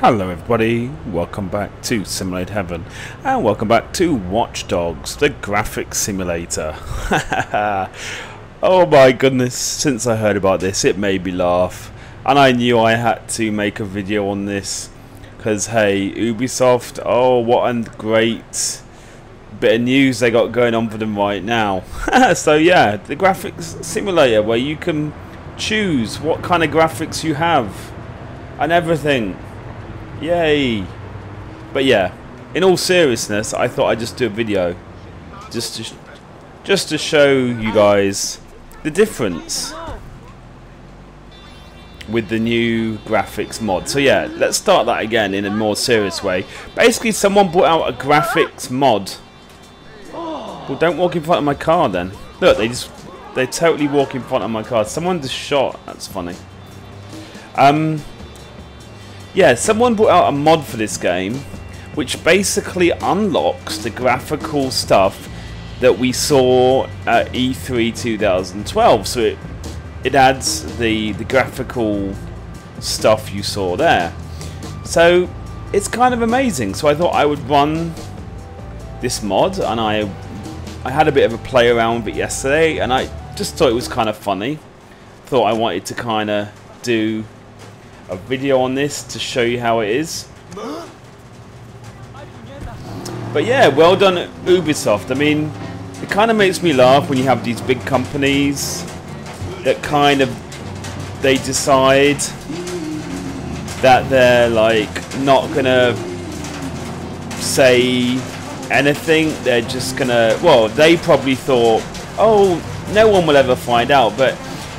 Hello everybody, welcome back to Simulate Heaven, and welcome back to Watchdogs, the graphics simulator. Oh my goodness, since I heard about this it made me laugh, and I knew I had to make a video on this, because hey, Ubisoft, oh what a great bit of news they got going on for them right now. So yeah, the graphics simulator where you can choose what kind of graphics you have, and everything. Yay! But yeah, in all seriousness, I thought I'd just do a video just to show you guys the difference with the new graphics mod. So yeah, let's start that again in a more serious way. Basically, someone brought out a graphics mod. Well, don't walk in front of my car then. Look, they totally walk in front of my car. Someone just shot. That's funny. Yeah, someone brought out a mod for this game, which basically unlocks the graphical stuff that we saw at E3 2012. So it adds the graphical stuff you saw there. So it's kind of amazing. So I thought I would run this mod, and I had a bit of a play around with it yesterday, and I just thought it was kind of funny. Thought I wanted to kind of do a video on this to show you how it is. But yeah, well done Ubisoft. I mean, it kind of makes me laugh when you have these big companies that kind of, they decide that they're like not gonna say anything. They're just gonna, well, they probably thought, oh, no one will ever find out, but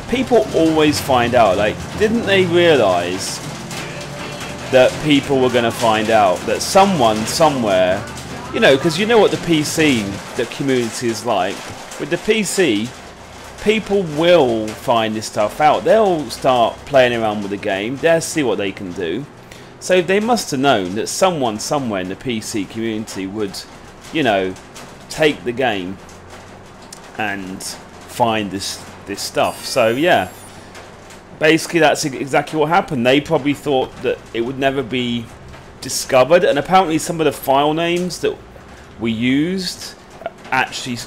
people always find out. Like, didn't they realise that people were going to find out, that someone somewhere, you know, because you know what the PC, the community is like. With the PC, people will find this stuff out. They'll start playing around with the game. They'll see what they can do. So they must have known that someone somewhere in the PC community would, you know, take the game and find this stuff. So yeah, basically that's exactly what happened. They probably thought that it would never be discovered, and apparently some of the file names that we used actually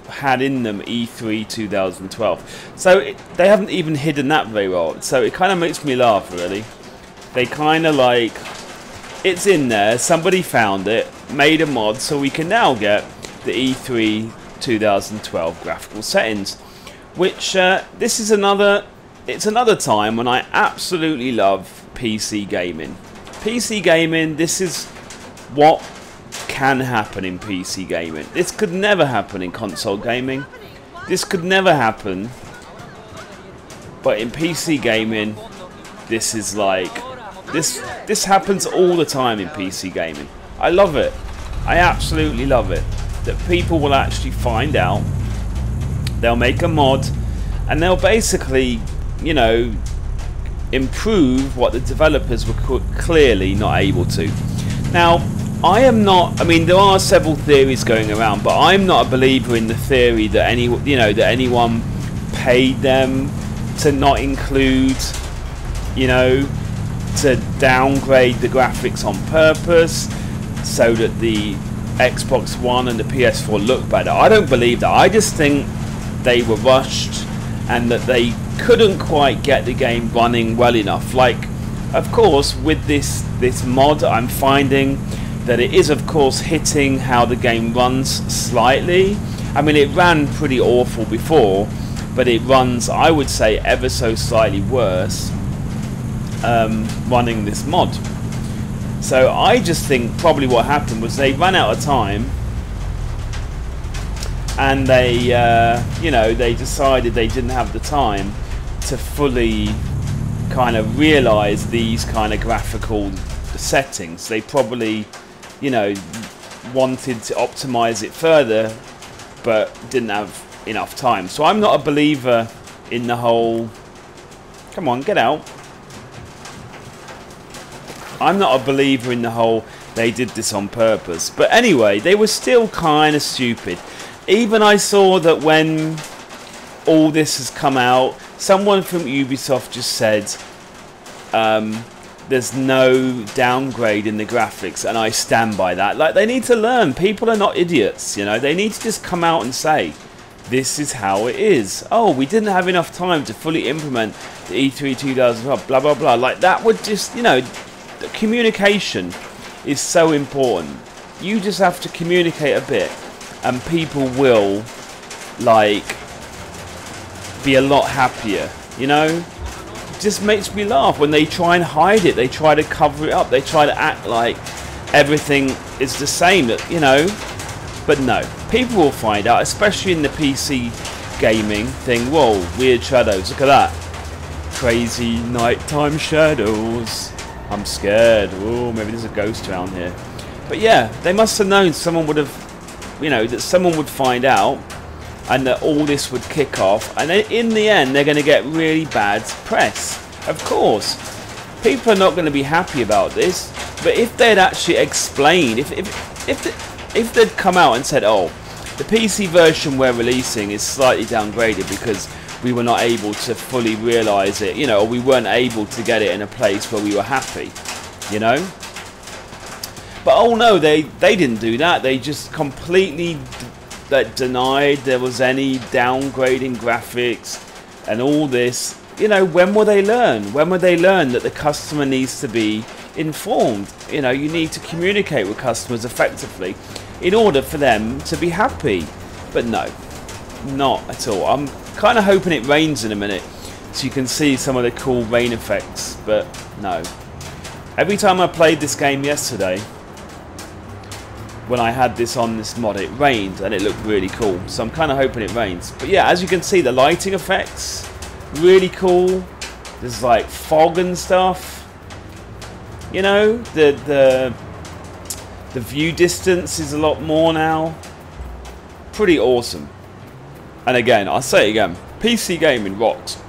had in them E3 2012. So they haven't even hidden that very well. So it kind of makes me laugh, really. They kind of like, it's in there, somebody found it, made a mod, so we can now get the E3 2012 graphical settings. Which this is another time when I absolutely love PC gaming. PC gaming, this is what can happen in PC gaming. This could never happen in console gaming. This could never happen. But in PC gaming, this is like, this happens all the time in PC gaming. I love it. I absolutely love it. That people will actually find out. They'll make a mod, and they'll basically, you know, improve what the developers were clearly not able to. Now, I am not, I mean, there are several theories going around, but I'm not a believer in the theory that anyone paid them to not include, you know, to downgrade the graphics on purpose so that the Xbox One and the PS4 look better. I don't believe that. I just think they were rushed and that they couldn't quite get the game running well enough. Like, of course, with this mod, I'm finding that it is, of course, hitting how the game runs slightly. I mean, it ran pretty awful before, but it runs, I would say, ever so slightly worse running this mod. So I just think probably what happened was they ran out of time, and they, you know, they decided they didn't have the time to fully kind of realize these kind of graphical settings. They probably, you know, wanted to optimize it further, but didn't have enough time. So I'm not a believer in the whole, come on, get out. I'm not a believer in the whole, they did this on purpose. But anyway, they were still kind of stupid. Even I saw that when all this has come out, someone from Ubisoft just said there's no downgrade in the graphics, and I stand by that. Like, they need to learn. People are not idiots, you know. They need to just come out and say, this is how it is. Oh, we didn't have enough time to fully implement the E3 2012, blah, blah, blah. Like, that would just, you know, the communication is so important. You just have to communicate a bit, and people will, like, be a lot happier, you know. Just makes me laugh when they try and hide it. They try to cover it up. They try to act like everything is the same, that, you know. But no, people will find out, especially in the PC gaming thing. Whoa, weird shadows, look at that. Crazy nighttime shadows. I'm scared. Oh, maybe there's a ghost around here. But yeah, they must have known someone would have, you know, that someone would find out, and that all this would kick off, and then in the end they're going to get really bad press. Of course, people are not going to be happy about this. But if they'd actually explained, if they'd come out and said, oh, the PC version we're releasing is slightly downgraded because we were not able to fully realise it, you know, or we weren't able to get it in a place where we were happy, you know. But oh no, they didn't do that. They just completely denied there was any downgrading graphics and all this. You know, when will they learn? When will they learn that the customer needs to be informed? You know, you need to communicate with customers effectively in order for them to be happy. But no, not at all. I'm kind of hoping it rains in a minute so you can see some of the cool rain effects, but no. Every time I played this game yesterday, when I had this on this mod, it rained and it looked really cool. So I'm kind of hoping it rains. But yeah, as you can see, the lighting effects, really cool. There's like fog and stuff. You know, the view distance is a lot more now. Pretty awesome. And again, I'll say it again, PC gaming rocks.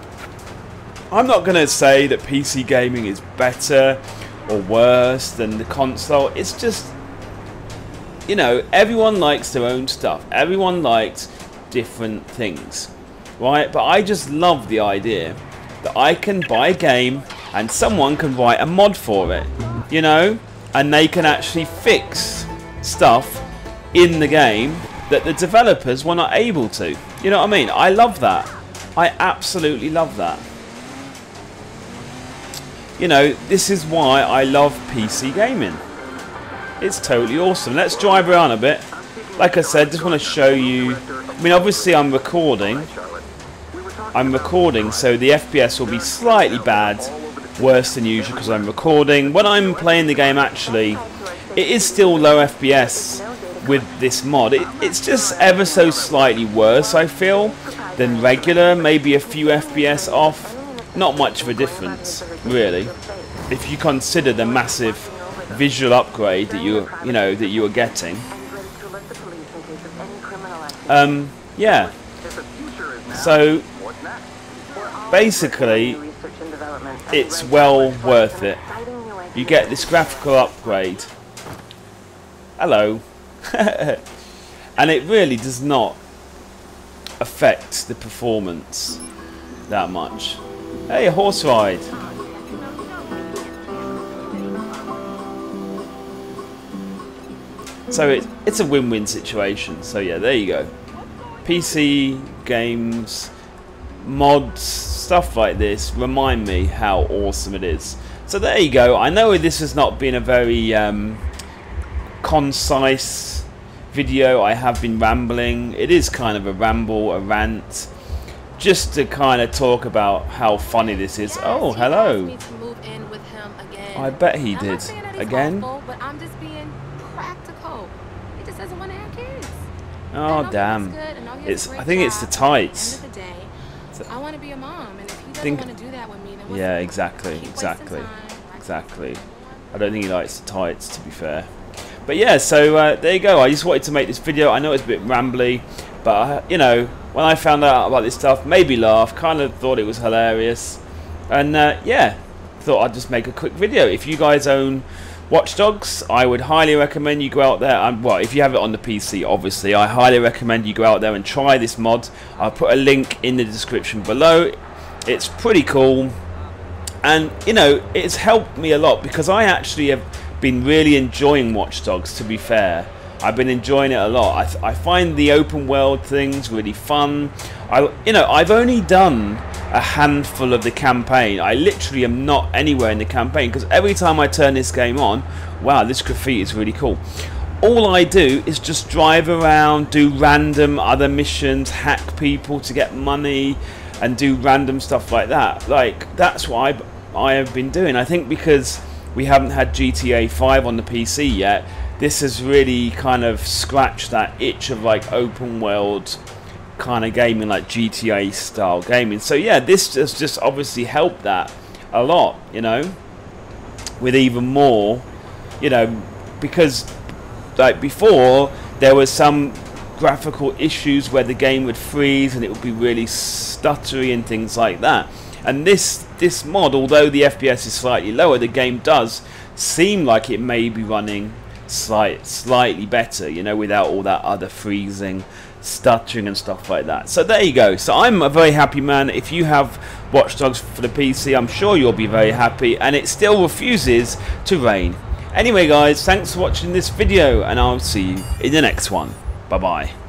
I'm not going to say that PC gaming is better or worse than the console. It's just, you know, everyone likes their own stuff. Everyone likes different things, right? But I just love the idea that I can buy a game and someone can write a mod for it, you know, and they can actually fix stuff in the game that the developers were not able to. You know what I mean? I love that. I absolutely love that. You know, this is why I love PC gaming. It's totally awesome. Let's drive around a bit. Like I said, just want to show you. I mean, obviously I'm recording. So the FPS will be slightly bad, worse than usual because I'm recording. When I'm playing the game, actually, it is still low FPS with this mod. It's just ever so slightly worse, I feel, than regular. Maybe a few FPS off. Not much of a difference, really, if you consider the massive visual upgrade that you are getting. Yeah. So basically, it's well worth it. You get this graphical upgrade. Hello. And it really does not affect the performance that much. Hey, a horse ride. So it's a win-win situation. So yeah, there you go. PC games, mods, stuff like this remind me how awesome it is. So there you go. I know this has not been a very concise video. I have been rambling. It is kind of a ramble, a rant, just to kind of talk about how funny this is. Oh, hello. I bet he did. Again? But I'm just being practical. He just doesn't want to have kids. Oh damn! I think it's the tights. At the end of the day, I want to be a mom, and if he doesn't want to do that with me, then yeah, exactly. I don't think he likes the tights, to be fair. But yeah, so there you go. I just wanted to make this video. I know it's a bit rambly, but you know, when I found out about this stuff, made me laugh. Kind of thought it was hilarious, and yeah, thought I'd just make a quick video. If you guys own Watchdogs, I would highly recommend you go out there. Well, if you have it on the PC, obviously, I highly recommend you go out there and try this mod. I'll put a link in the description below. It's pretty cool. And you know, it's helped me a lot because I actually have been really enjoying Watch Dogs, to be fair. I've been enjoying it a lot. I find the open world things really fun. I've only done a handful of the campaign. I literally am not anywhere in the campaign because every time I turn this game on, wow, this graffiti is really cool. All I do is just drive around, do random other missions, hack people to get money, and do random stuff like that. Like, that's what I have been doing. I think because we haven't had GTA 5 on the PC yet, this has really kind of scratched that itch of like open world kind of gaming, like GTA style gaming. So yeah, this has just obviously helped that a lot, you know, with even more, you know, because like before there was some graphical issues where the game would freeze and it would be really stuttery and things like that. And this mod, although the FPS is slightly lower, the game does seem like it may be running slightly better, you know, without all that other freezing, stuttering and stuff like that. So there you go. So I'm a very happy man. If you have Watch Dogs for the PC, I'm sure you'll be very happy, and it still refuses to rain. Anyway guys, thanks for watching this video, and I'll see you in the next one. Bye bye.